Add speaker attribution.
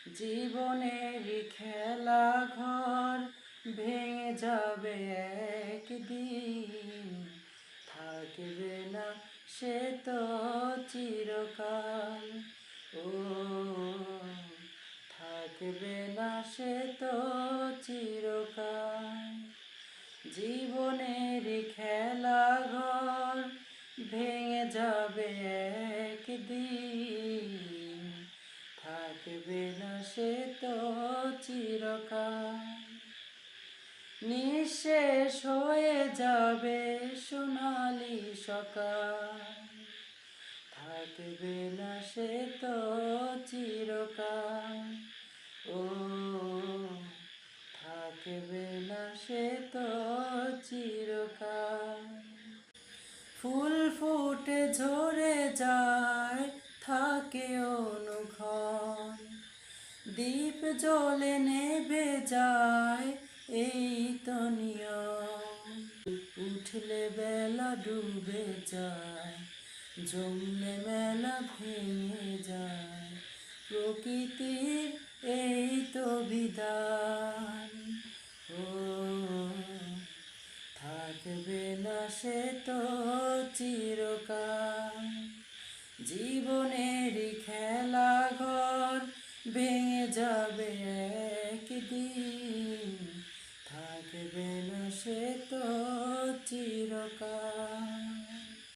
Speaker 1: জীবনের খেলা ঘর ভেঙে যাবে একদিন, থাকবে না সে তো চিরকাল। ও থাকবে না সে তো চিরকাল। জীবনের খেলা ঘর ভেঙে যাবে একদিন, থাকবে না সে তো চিরকাল। নিঃশেষ হয়ে যাবে সোনালি সকাল, থাকবে না সে তো চিরকাল। ও থাকবে না সে তো চিরকাল। ফুল ফুটে ঝরে যায় থাকে অনুক্ষণ, দীপ জ্বলে নেভে যায় এই তো নিয়ম। উঠলে বেলা ডুবে যায়, জমলে মেলা ভেঙে যায়, প্রকৃতির এই তো বিধান। ও থাকবে না সে তো চিরকাল। জীবনের খেলা ঘর ভেঙে যাবে একদিন, থাকবে না সে তো চিরকাল।